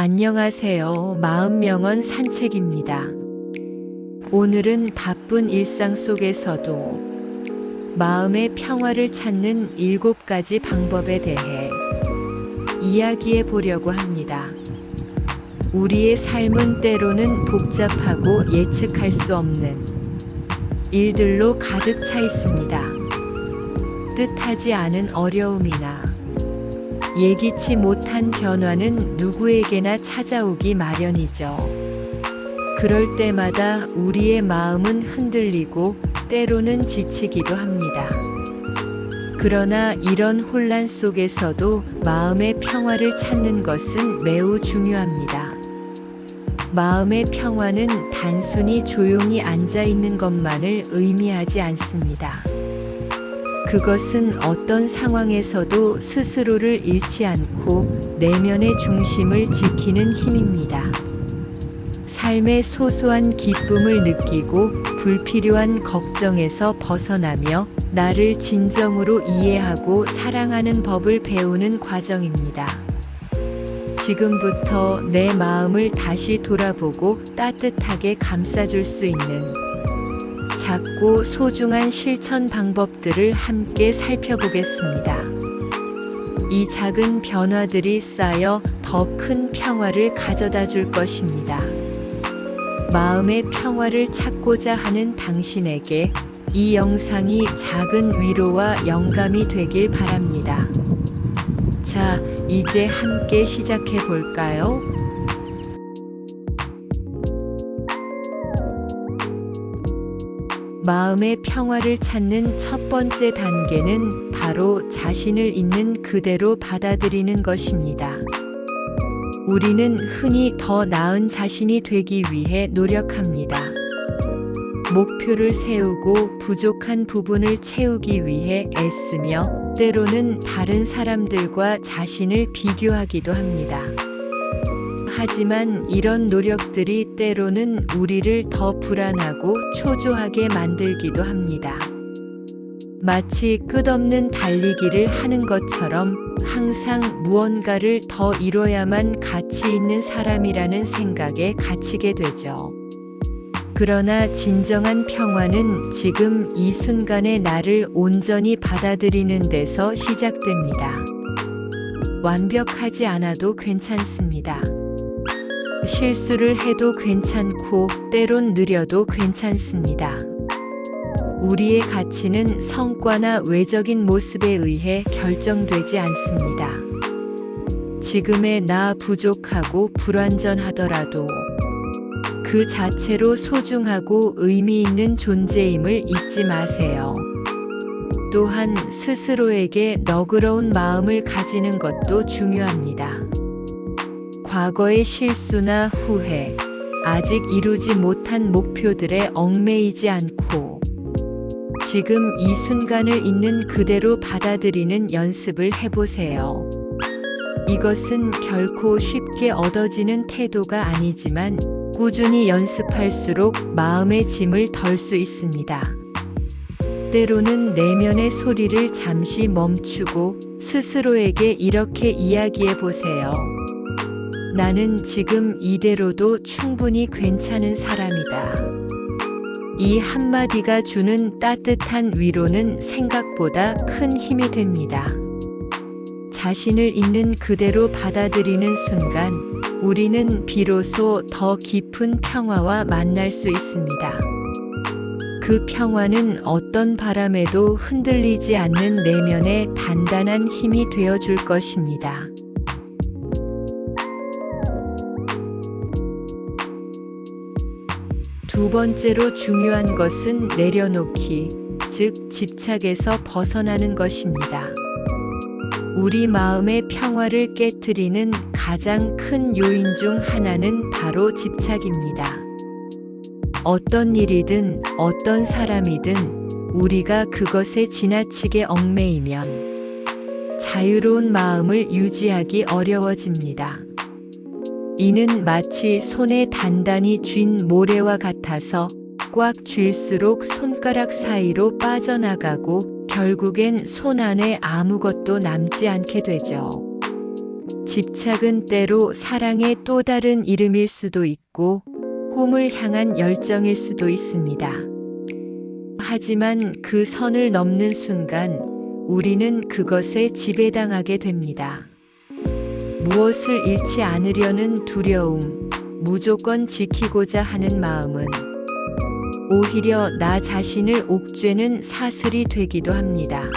안녕하세요. 마음명언 산책입니다. 오늘은 바쁜 일상 속에서도 마음의 평화를 찾는 7가지 방법에 대해 이야기해 보려고 합니다. 우리의 삶은 때로는 복잡하고 예측할 수 없는 일들로 가득 차 있습니다. 뜻하지 않은 어려움이나 예기치 못한 변화는 누구에게나 찾아오기 마련이죠. 그럴 때마다 우리의 마음은 흔들리고 때로는 지치기도 합니다. 그러나 이런 혼란 속에서도 마음의 평화를 찾는 것은 매우 중요합니다. 마음의 평화는 단순히 조용히 앉아 있는 것만을 의미하지 않습니다. 그것은 어떤 상황에서도 스스로를 잃지 않고 내면의 중심을 지키는 힘입니다. 삶의 소소한 기쁨을 느끼고 불필요한 걱정에서 벗어나며 나를 진정으로 이해하고 사랑하는 법을 배우는 과정입니다. 지금부터 내 마음을 다시 돌아보고 따뜻하게 감싸줄 수 있는 작고 소중한 실천 방법들을 함께 살펴보겠습니다. 이 작은 변화들이 쌓여 더 큰 평화를 가져다 줄 것입니다. 마음의 평화를 찾고자 하는 당신에게 이 영상이 작은 위로와 영감이 되길 바랍니다. 자, 이제 함께 시작해 볼까요? 마음의 평화를 찾는 첫 번째 단계는 바로 자신을 있는 그대로 받아들이는 것입니다. 우리는 흔히 더 나은 자신이 되기 위해 노력합니다. 목표를 세우고 부족한 부분을 채우기 위해 애쓰며 때로는 다른 사람들과 자신을 비교하기도 합니다. 하지만 이런 노력들이 때로는 우리를 더 불안하고 초조하게 만들기도 합니다. 마치 끝없는 달리기를 하는 것처럼 항상 무언가를 더 이뤄야만 가치 있는 사람이라는 생각에 갇히게 되죠. 그러나 진정한 평화는 지금 이 순간의 나를 온전히 받아들이는 데서 시작됩니다. 완벽하지 않아도 괜찮습니다. 실수를 해도 괜찮고 때론 느려도 괜찮습니다. 우리의 가치는 성과나 외적인 모습에 의해 결정되지 않습니다. 지금의 나 부족하고 불완전하더라도 그 자체로 소중하고 의미 있는 존재임을 잊지 마세요. 또한 스스로에게 너그러운 마음을 가지는 것도 중요합니다. 과거의 실수나 후회, 아직 이루지 못한 목표들에 얽매이지 않고 지금 이 순간을 있는 그대로 받아들이는 연습을 해보세요. 이것은 결코 쉽게 얻어지는 태도가 아니지만 꾸준히 연습할수록 마음의 짐을 덜 수 있습니다. 때로는 내면의 소리를 잠시 멈추고 스스로에게 이렇게 이야기해 보세요. 나는 지금 이대로도 충분히 괜찮은 사람이다. 이 한마디가 주는 따뜻한 위로는 생각보다 큰 힘이 됩니다. 자신을 있는 그대로 받아들이는 순간 우리는 비로소 더 깊은 평화와 만날 수 있습니다. 그 평화는 어떤 바람에도 흔들리지 않는 내면의 단단한 힘이 되어줄 것입니다. 두 번째로 중요한 것은 내려놓기, 즉 집착에서 벗어나는 것입니다. 우리 마음의 평화를 깨트리는 가장 큰 요인 중 하나는 바로 집착입니다. 어떤 일이든 어떤 사람이든 우리가 그것에 지나치게 얽매이면 자유로운 마음을 유지하기 어려워집니다. 이는 마치 손에 단단히 쥔 모래와 같아서 꽉 쥘수록 손가락 사이로 빠져나가고 결국엔 손 안에 아무것도 남지 않게 되죠. 집착은 때로 사랑의 또 다른 이름일 수도 있고 꿈을 향한 열정일 수도 있습니다. 하지만 그 선을 넘는 순간 우리는 그것에 지배당하게 됩니다. 무엇을 잃지 않으려는 두려움, 무조건 지키고자 하는 마음은 오히려 나 자신을 옥죄는 사슬이 되기도 합니다.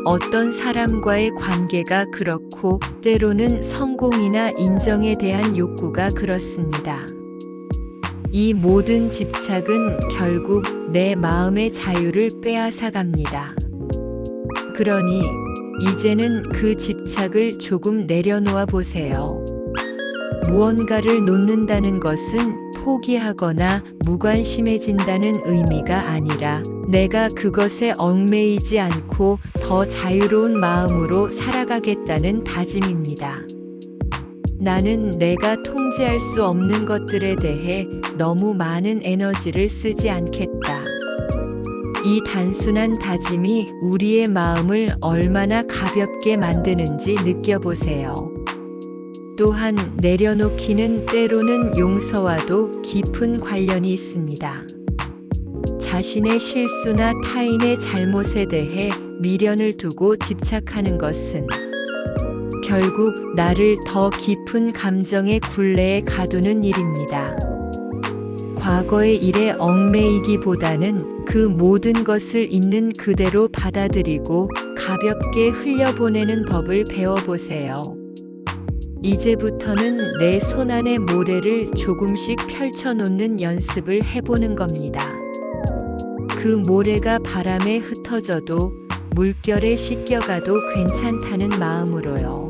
어떤 사람과의 관계가 그렇고 때로는 성공이나 인정에 대한 욕구가 그렇습니다. 이 모든 집착은 결국 내 마음의 자유를 빼앗아갑니다. 그러니 이제는 그 집착을 조금 내려놓아 보세요. 무언가를 놓는다는 것은 포기하거나 무관심해진다는 의미가 아니라 내가 그것에 얽매이지 않고 더 자유로운 마음으로 살아가겠다는 다짐입니다. 나는 내가 통제할 수 없는 것들에 대해 너무 많은 에너지를 쓰지 않겠다. 이 단순한 다짐이 우리의 마음을 얼마나 가볍게 만드는지 느껴보세요. 또한 내려놓기는 때로는 용서와도 깊은 관련이 있습니다. 자신의 실수나 타인의 잘못에 대해 미련을 두고 집착하는 것은 결국 나를 더 깊은 감정의 굴레에 가두는 일입니다. 과거의 일에 얽매이기보다는 그 모든 것을 있는 그대로 받아들이고 가볍게 흘려보내는 법을 배워보세요. 이제부터는 내 손안의 모래를 조금씩 펼쳐놓는 연습을 해보는 겁니다. 그 모래가 바람에 흩어져도 물결에 씻겨가도 괜찮다는 마음으로요.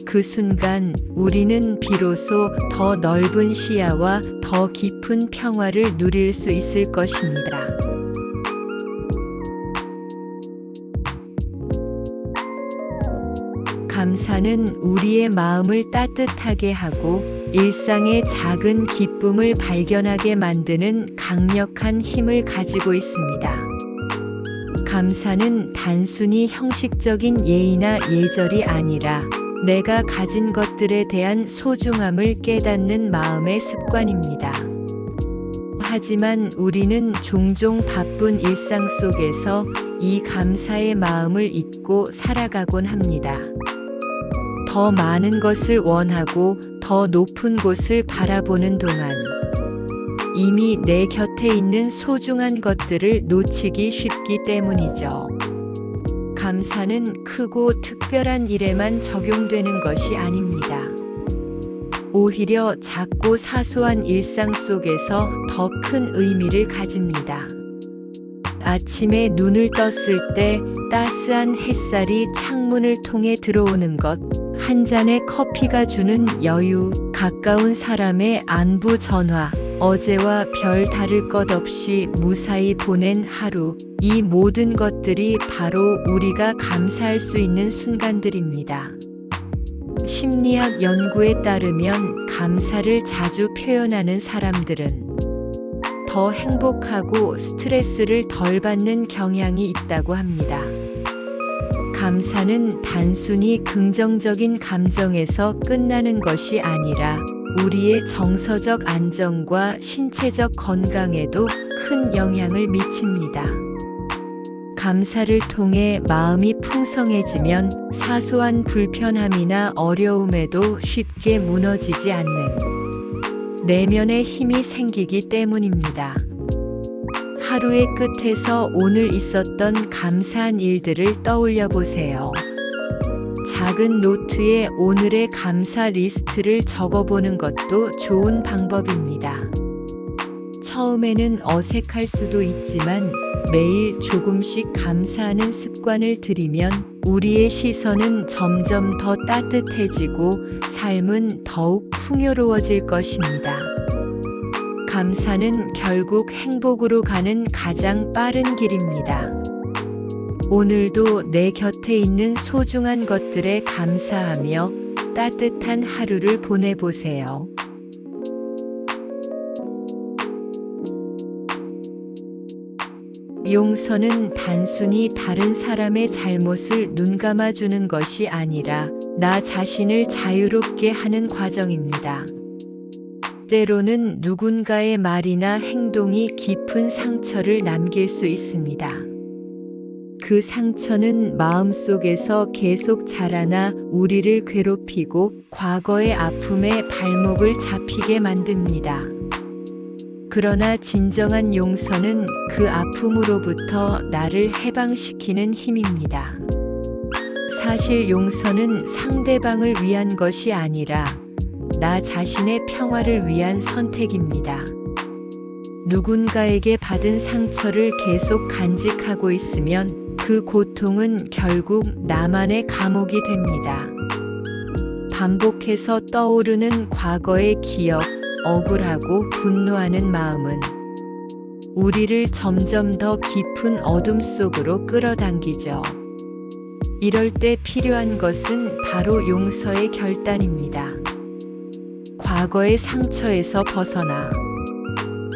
그 순간 우리는 비로소 더 넓은 시야와 더 깊은 평화를 누릴 수 있을 것입니다. 감사는 우리의 마음을 따뜻하게 하고 일상의 작은 기쁨을 발견하게 만드는 강력한 힘을 가지고 있습니다. 감사는 단순히 형식적인 예의나 예절이 아니라 내가 가진 것들에 대한 소중함을 깨닫는 마음의 습관입니다. 하지만 우리는 종종 바쁜 일상 속에서 이 감사의 마음을 잊고 살아가곤 합니다. 더 많은 것을 원하고 더 높은 곳을 바라보는 동안 이미 내 곁에 있는 소중한 것들을 놓치기 쉽기 때문이죠. 감사는 크고 특별한 일에만 적용되는 것이 아닙니다. 오히려 작고 사소한 일상 속에서 더 큰 의미를 가집니다. 아침에 눈을 떴을 때 따스한 햇살이 창문을 통해 들어오는 것, 한 잔의 커피가 주는 여유, 가까운 사람의 안부 전화, 어제와 별 다를 것 없이 무사히 보낸 하루, 이 모든 것들이 바로 우리가 감사할 수 있는 순간들입니다. 심리학 연구에 따르면 감사를 자주 표현하는 사람들은 더 행복하고 스트레스를 덜 받는 경향이 있다고 합니다. 감사는 단순히 긍정적인 감정에서 끝나는 것이 아니라 우리의 정서적 안정과 신체적 건강에도 큰 영향을 미칩니다. 감사를 통해 마음이 풍성해지면 사소한 불편함이나 어려움에도 쉽게 무너지지 않는 내면의 힘이 생기기 때문입니다. 하루의 끝에서 오늘 있었던 감사한 일들을 떠올려 보세요. 작은 노트에 오늘의 감사 리스트를 적어보는 것도 좋은 방법입니다. 처음에는 어색할 수도 있지만 매일 조금씩 감사하는 습관을 들이면 우리의 시선은 점점 더 따뜻해지고 삶은 더욱 풍요로워질 것입니다. 감사는 결국 행복으로 가는 가장 빠른 길입니다. 오늘도 내 곁에 있는 소중한 것들에 감사하며 따뜻한 하루를 보내보세요. 용서는 단순히 다른 사람의 잘못을 눈감아주는 것이 아니라 나 자신을 자유롭게 하는 과정입니다. 때로는 누군가의 말이나 행동이 깊은 상처를 남길 수 있습니다. 그 상처는 마음속에서 계속 자라나 우리를 괴롭히고 과거의 아픔에 발목을 잡히게 만듭니다. 그러나 진정한 용서는 그 아픔으로부터 나를 해방시키는 힘입니다. 사실 용서는 상대방을 위한 것이 아니라 나 자신의 평화를 위한 선택입니다. 누군가에게 받은 상처를 계속 간직하고 있으면 그 고통은 결국 나만의 감옥이 됩니다. 반복해서 떠오르는 과거의 기억, 억울하고 분노하는 마음은 우리를 점점 더 깊은 어둠 속으로 끌어당기죠. 이럴 때 필요한 것은 바로 용서의 결단입니다. 과거의 상처에서 벗어나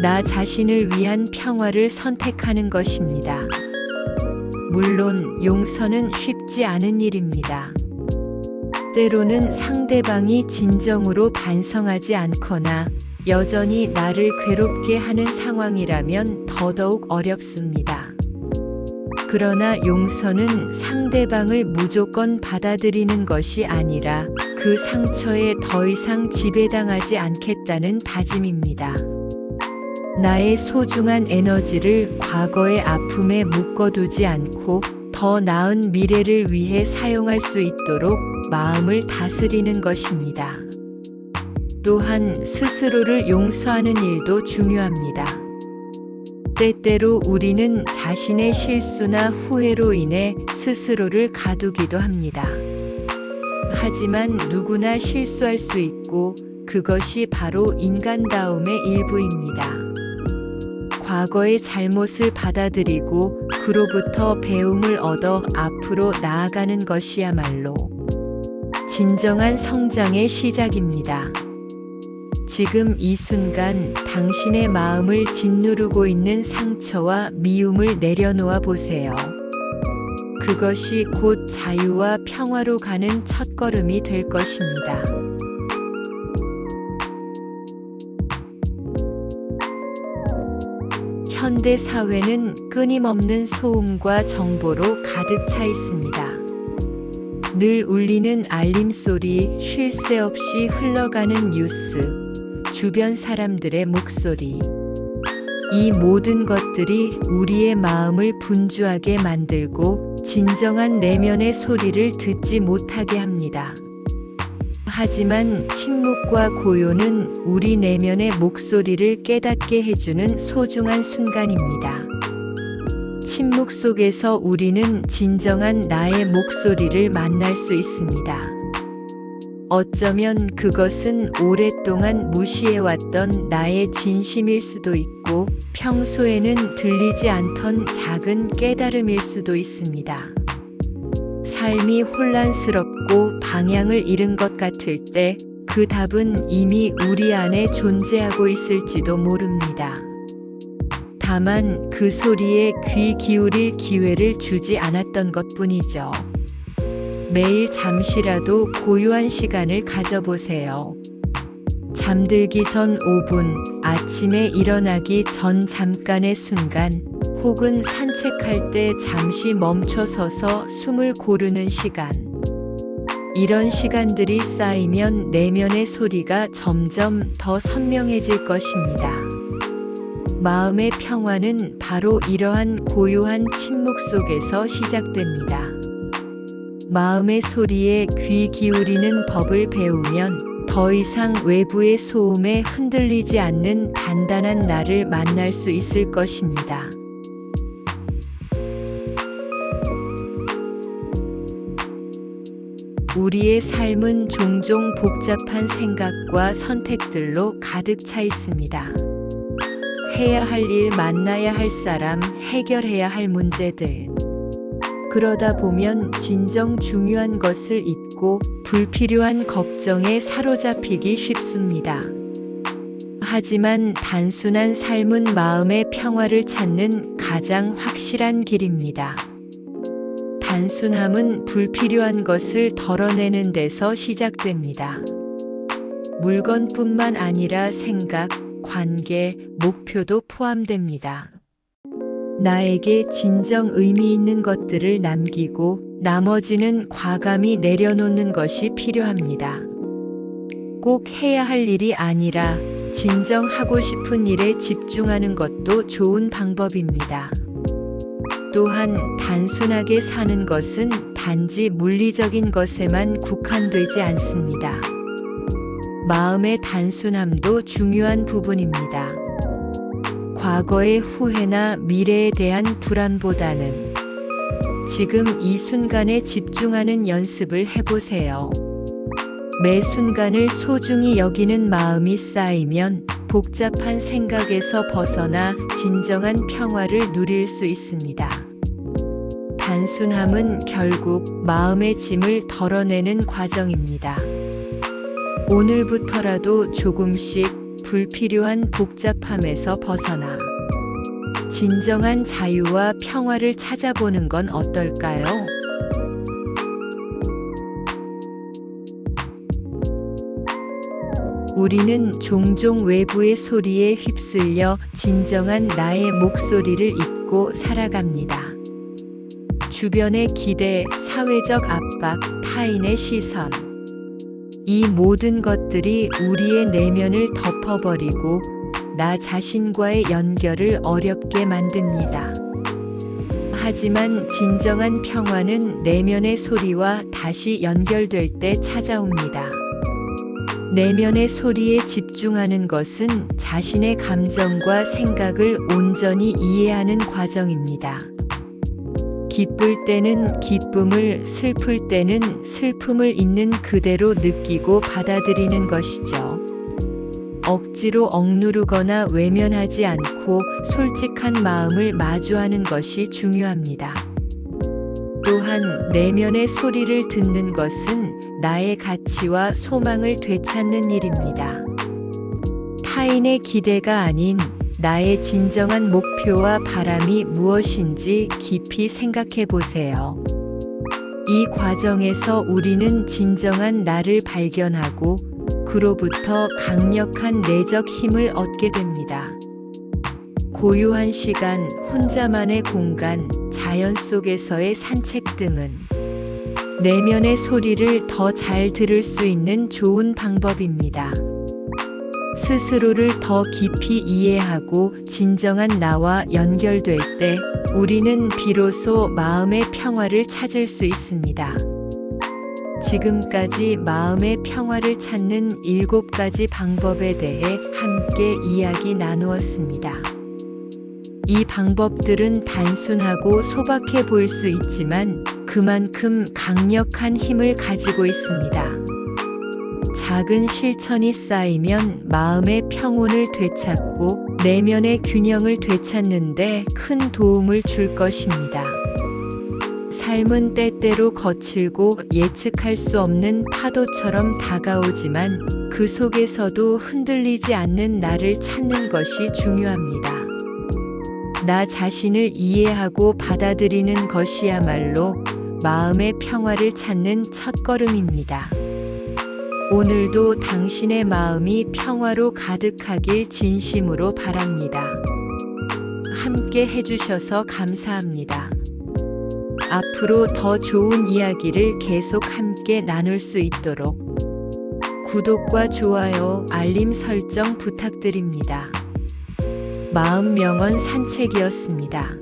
나 자신을 위한 평화를 선택하는 것입니다. 물론 용서는 쉽지 않은 일입니다. 때로는 상대방이 진정으로 반성하지 않거나 여전히 나를 괴롭게 하는 상황이라면 더더욱 어렵습니다. 그러나 용서는 상대방을 무조건 받아들이는 것이 아니라 그 상처에 더 이상 지배당하지 않겠다는 다짐입니다. 나의 소중한 에너지를 과거의 아픔에 묶어두지 않고 더 나은 미래를 위해 사용할 수 있도록 마음을 다스리는 것입니다. 또한 스스로를 용서하는 일도 중요합니다. 때때로 우리는 자신의 실수나 후회로 인해 스스로를 가두기도 합니다. 하지만 누구나 실수할 수 있고 그것이 바로 인간다움의 일부입니다. 과거의 잘못을 받아들이고 그로부터 배움을 얻어 앞으로 나아가는 것이야말로 진정한 성장의 시작입니다. 지금 이 순간 당신의 마음을 짓누르고 있는 상처와 미움을 내려놓아 보세요. 그것이 곧 자유와 평화로 가는 첫걸음이 될 것입니다. 현대 사회는 끊임없는 소음과 정보로 가득 차 있습니다. 늘 울리는 알림 소리, 쉴 새 없이 흘러가는 뉴스, 주변 사람들의 목소리. 이 모든 것들이 우리의 마음을 분주하게 만들고 진정한 내면의 소리를 듣지 못하게 합니다. 하지만 침묵과 고요는 우리 내면의 목소리를 깨닫게 해주는 소중한 순간입니다. 침묵 속에서 우리는 진정한 나의 목소리를 만날 수 있습니다. 어쩌면 그것은 오랫동안 무시해왔던 나의 진심일 수도 있고 평소에는 들리지 않던 작은 깨달음일 수도 있습니다. 삶이 혼란스럽고 방향을 잃은 것 같을 때 그 답은 이미 우리 안에 존재하고 있을지도 모릅니다. 다만 그 소리에 귀 기울일 기회를 주지 않았던 것뿐이죠. 매일 잠시라도 고요한 시간을 가져보세요. 잠들기 전 5분, 아침에 일어나기 전 잠깐의 순간, 혹은 산책할 때 잠시 멈춰 서서 숨을 고르는 시간. 이런 시간들이 쌓이면 내면의 소리가 점점 더 선명해질 것입니다. 마음의 평화는 바로 이러한 고요한 침묵 속에서 시작됩니다. 마음의 소리에 귀 기울이는 법을 배우면 더 이상 외부의 소음에 흔들리지 않는 단단한 나를 만날 수 있을 것입니다. 우리의 삶은 종종 복잡한 생각과 선택들로 가득 차 있습니다. 해야 할 일, 만나야 할 사람, 해결해야 할 문제들. 그러다 보면 진정 중요한 것을 잊고 불필요한 걱정에 사로잡히기 쉽습니다. 하지만 단순한 삶은 마음의 평화를 찾는 가장 확실한 길입니다. 단순함은 불필요한 것을 덜어내는 데서 시작됩니다. 물건뿐만 아니라 생각, 관계, 목표도 포함됩니다. 나에게 진정 의미 있는 것들을 남기고 나머지는 과감히 내려놓는 것이 필요합니다. 꼭 해야 할 일이 아니라 진정 하고 싶은 일에 집중하는 것도 좋은 방법입니다. 또한 단순하게 사는 것은 단지 물리적인 것에만 국한되지 않습니다. 마음의 단순함도 중요한 부분입니다. 과거의 후회나 미래에 대한 불안보다는 지금 이 순간에 집중하는 연습을 해보세요. 매 순간을 소중히 여기는 마음이 쌓이면 복잡한 생각에서 벗어나 진정한 평화를 누릴 수 있습니다. 단순함은 결국 마음의 짐을 덜어내는 과정입니다. 오늘부터라도 조금씩 불필요한 복잡함에서 벗어나 진정한 자유와 평화를 찾아보는 건 어떨까요? 우리는 종종 외부의 소리에 휩쓸려 진정한 나의 목소리를 잊고 살아갑니다. 주변의 기대, 사회적 압박, 타인의 시선. 이 모든 것들이 우리의 내면을 덮어버리고 나 자신과의 연결을 어렵게 만듭니다. 하지만 진정한 평화는 내면의 소리와 다시 연결될 때 찾아옵니다. 내면의 소리에 집중하는 것은 자신의 감정과 생각을 온전히 이해하는 과정입니다. 기쁠 때는 기쁨을, 슬플 때는 슬픔을 있는 그대로 느끼고 받아들이는 것이죠. 억지로 억누르거나 외면하지 않고 솔직한 마음을 마주하는 것이 중요합니다. 또한 내면의 소리를 듣는 것은 나의 가치와 소망을 되찾는 일입니다. 타인의 기대가 아닌 나의 진정한 목표와 바람이 무엇인지 깊이 생각해 보세요. 이 과정에서 우리는 진정한 나를 발견하고 그로부터 강력한 내적 힘을 얻게 됩니다. 고요한 시간, 혼자만의 공간, 자연 속에서의 산책 등은 내면의 소리를 더 잘 들을 수 있는 좋은 방법입니다. 스스로를 더 깊이 이해하고 진정한 나와 연결될 때 우리는 비로소 마음의 평화를 찾을 수 있습니다. 지금까지 마음의 평화를 찾는 7가지 방법에 대해 함께 이야기 나누었습니다. 이 방법들은 단순하고 소박해 보일 수 있지만 그만큼 강력한 힘을 가지고 있습니다. 작은 실천이 쌓이면 마음의 평온을 되찾고 내면의 균형을 되찾는 데 큰 도움을 줄 것입니다. 삶은 때때로 거칠고 예측할 수 없는 파도처럼 다가오지만 그 속에서도 흔들리지 않는 나를 찾는 것이 중요합니다. 나 자신을 이해하고 받아들이는 것이야말로 마음의 평화를 찾는 첫걸음입니다. 오늘도 당신의 마음이 평화로 가득하길 진심으로 바랍니다. 함께 해주셔서 감사합니다. 앞으로 더 좋은 이야기를 계속 함께 나눌 수 있도록 구독과 좋아요, 알림 설정 부탁드립니다. 마음 명언 산책이었습니다.